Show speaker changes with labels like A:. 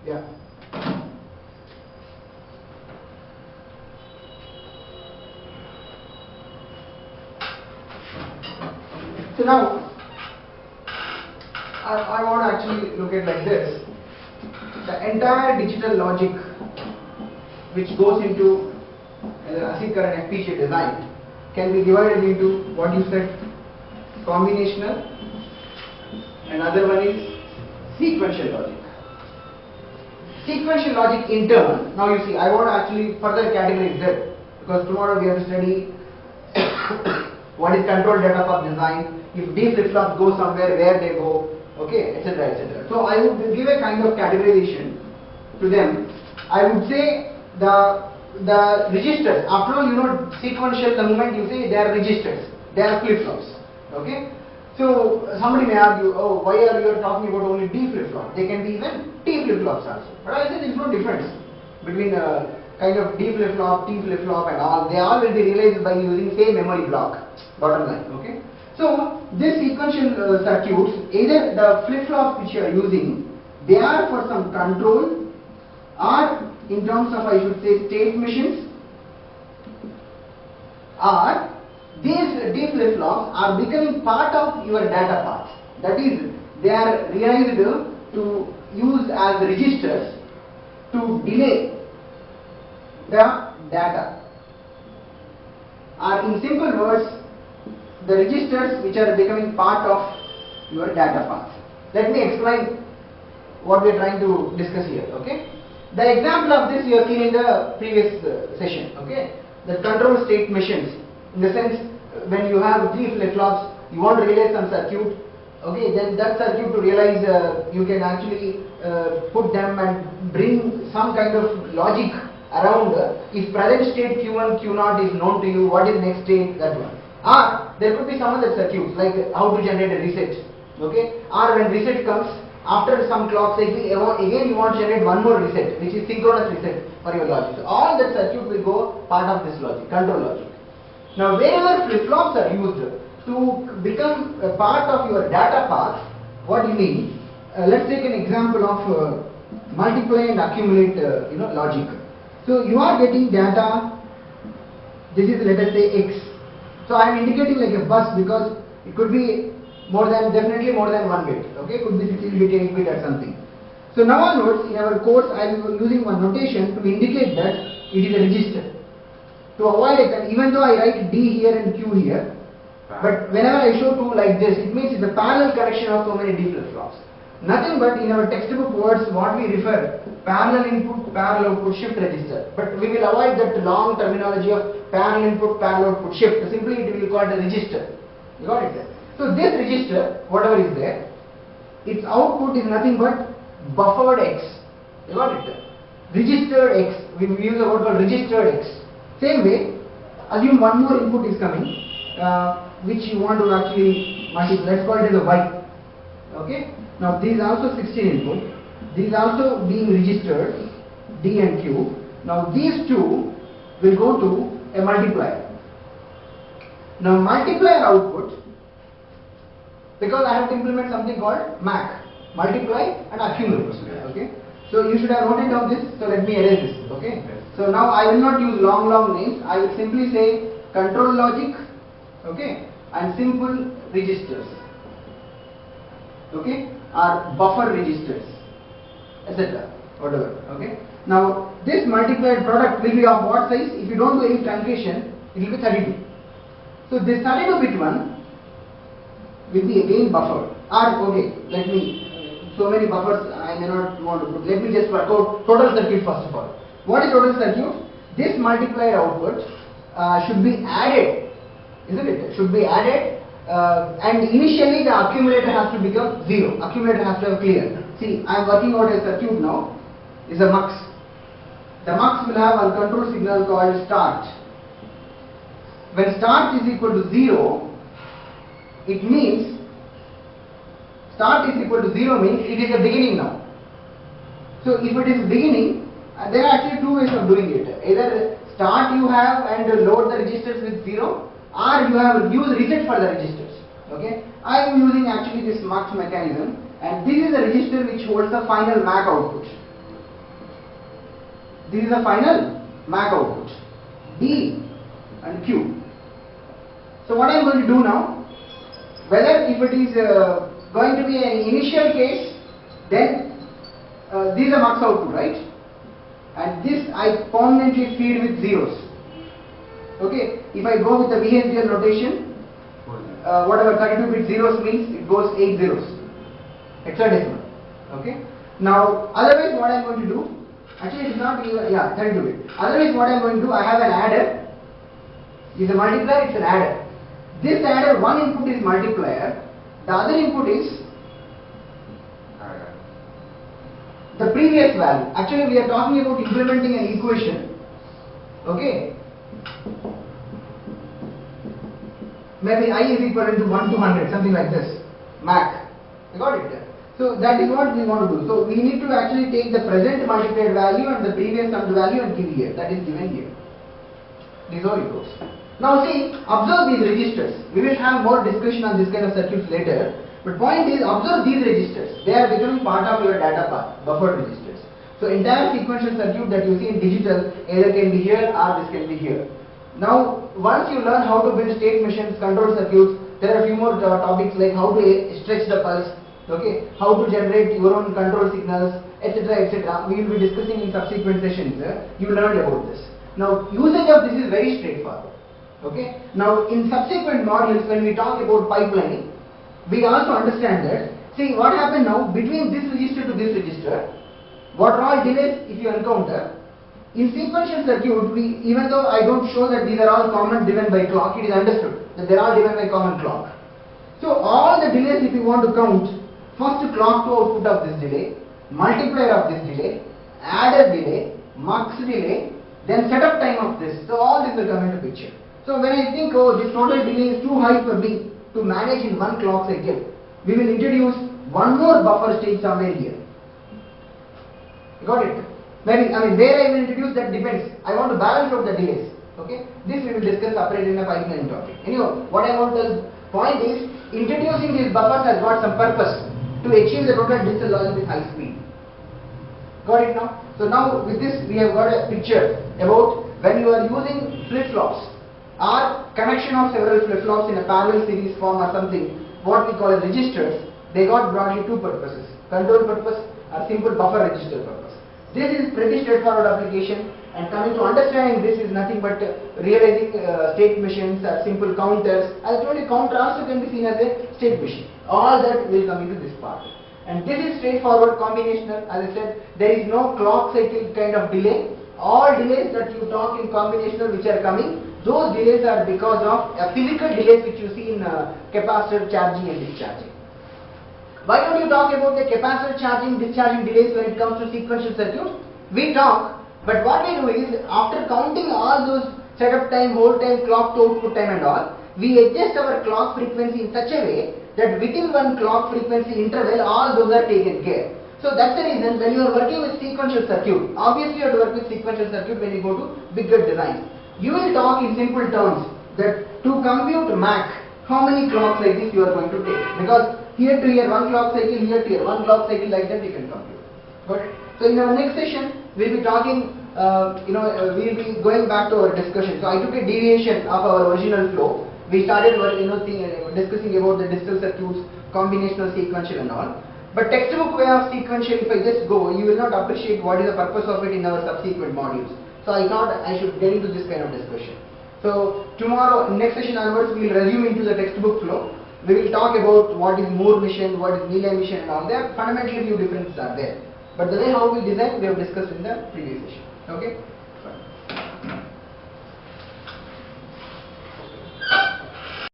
A: Yeah. So now I want to actually look at like this. The entire digital logic which goes into ASIC and FPGA design can be divided into what you said, combinational, and other one is sequential logic. Sequential logic in turn, now you see I want to actually further categorize that, because tomorrow we have to study what is control data path design, if D flip-flops go somewhere, where they go, okay, etc., etc. So I would give a kind of categorization to them. I would say the registers, after all, you know, sequential, the moment you say they are registers, they are flip-flops, okay. So somebody may argue, oh, why are you talking about only D flip-flop? They can be even T flip-flops also. But I said there is no difference between kind of D flip-flop, T flip-flop and all. They all will be realized by using same memory block, bottom line, okay. So this sequential circuits, either the flip-flops which you are using, they are for some control, or in terms of, I should say, state machines, or these D flip-flops are becoming part of your data path. That is, they are realized to use as registers to delay the data. Or in simple words, the registers which are becoming part of your data path. Let me explain what we are trying to discuss here, okay. The example of this you have seen in the previous session, okay. The control state machines, in the sense when you have 3 flip-flops, you want to realize some circuit, okay, then that circuit to realize you can actually put them and bring some kind of logic around if present state Q1, Q0 is known to you, what is next state, that one. Or there could be some other circuits like how to generate a reset, okay, or when reset comes, after some clock cycle, again you want to generate one more reset, which is synchronous reset for your logic. So all that circuit will go part of this logic, control logic. Now wherever flip-flops are used to become a part of your data path, what do you mean? Let's take an example of multiply and accumulate logic. So you are getting data, this is, let us say, X. So I am indicating like a bus because it could be definitely more than 1 bit, okay, could be 16 bit, 8 bit or something. So now onwards in our course I am using one notation to indicate that it is a register. To avoid it, even though I write D here and Q here, but whenever I show 2 like this, it means it's a parallel connection of so many D flip-flops. Nothing but in our textbook words what we refer, parallel input, parallel output, shift register. But we will avoid that long terminology of parallel input, parallel output, shift. Simply it will be called a register. You got it? So this register, whatever is there, its output is nothing but buffered X. You got it? Registered X. We use a word called registered X. Same way, assume one more input is coming, which you want to actually multiply. Let's call it as a Y. Okay. Now these also 16 input. These also being registered, D and Q. Now these two will go to a multiplier. Now multiplier output, because I have to implement something called MAC, multiply and accumulate. Okay. So you should have noted down this. So let me erase this. Okay. So now I will not use long names. I will simply say control logic, okay, and simple registers, okay, or buffer registers, etc. Whatever. Okay. Now this multiplied product will be of what size? If you don't do any truncation, it will be 32. So this 32 bit one will be again buffered. Or okay, let me. So many buffers I may not want to put. Let me just work out total circuit first of all. What is total circuit? This multiplier output should be added, isn't it? Should be added, and initially the accumulator has to become 0. Accumulator has to have clear. See, I am working out a circuit now. Is a mux. The mux will have a control signal called start. When start is equal to 0, it means start is equal to 0 means it is a beginning now. So if it is beginning, there are actually two ways of doing it. Either start you have and load the registers with 0, or you have use reset for the registers. Okay, I am using actually this mux mechanism, and this is a register which holds the final MAC output. This is the final MAC output, D and Q. So what I am going to do now, whether if it is going to be an initial case, then this is a MUX output, right? And this I permanently feed with zeros. Okay, if I go with the VHDL notation, whatever 32-bit zeros means, it goes 8 zeros, hexadecimal. Okay. Now, otherwise, what I am going to do, actually, it is not even, 32-bit. Otherwise, what I am going to do, I have an adder. This is a multiplier, it's an adder. This adder, one input is multiplier, the other input is the previous value. Actually, we are talking about implementing an equation. Okay. Maybe I is equal to 1 to 100, something like this. MAC. You got it? So that is what we want to do. So we need to actually take the present multiplied value and the previous summed value and give here. That is given here. This is how it goes. Now see, observe these registers. We will have more discussion on this kind of circuits later. But point is, observe these registers. They are becoming part of your data path, buffered registers. So entire sequential circuit that you see in digital either can be here or this can be here. Now once you learn how to build state machines, control circuits, there are a few more topics like how to stretch the pulse, okay, how to generate your own control signals, etc., etc. We will be discussing in subsequent sessions. You learned about this. Now usage of this is very straightforward. Okay. Now in subsequent modules, when we talk about pipelining, we also understand that, see what happened now between this register to this register, what are all delays if you encounter. In sequential circuit, even though I don't show that these are all common driven by clock, it is understood that they are all driven by common clock. So all the delays, if you want to count, first clock to output of this delay, multiplier of this delay, adder delay, MUX delay, then setup time of this. So all this will come into picture. So when I think, oh, this total delay is too high for me to manage in one clock cycle, we will introduce one more buffer stage somewhere here. You got it? Maybe, where I will introduce that depends. I want to balance out the delays. Okay? This we will discuss separately in a pipeline topic. Anyway, what I want to tell, point is, introducing these buffers has got some purpose to achieve the total digital logic with high speed. Got it now? So now with this we have got a picture about when you are using flip-flops or connection of several flip-flops in a parallel series form or something, what we call as registers, they got broadly two purposes, control purpose or simple buffer register purpose. This is pretty straightforward application, and coming to understanding this is nothing but realizing state machines or simple counters. As I told you, counter also can be seen as a state machine. All that will come into this part. And this is straightforward combinational. As I said, there is no clock cycle kind of delay. All delays that you talk in combinational which are coming, those delays are because of physical delays which you see in capacitor charging and discharging. Why don't you talk about the capacitor charging, discharging delays when it comes to sequential circuits? We talk, but what we do is, after counting all those setup time, hold time, clock to output time and all, we adjust our clock frequency in such a way that within one clock frequency interval, all those are taken care. So that's the reason when you are working with sequential circuit, obviously you have to work with sequential circuit when you go to bigger designs. You will talk in simple terms that to compute MAC, how many clock cycles you are going to take, because here to here one clock cycle, here to here one clock cycle, like that you can compute. Got it? So in our next session, we will be talking, we will be going back to our discussion. So I took a deviation of our original flow. We started discussing about the digital circuits, combinational, sequential and all. But textbook way of sequential, if I just go, you will not appreciate what is the purpose of it in our subsequent modules. So I thought I should get into this kind of discussion. So tomorrow, next session onwards, we will resume into the textbook flow. We will talk about what is Moore mission, what is Mealy mission and all. There fundamentally few differences are there. But the way how we design, we have discussed in the previous session. Okay? Fine.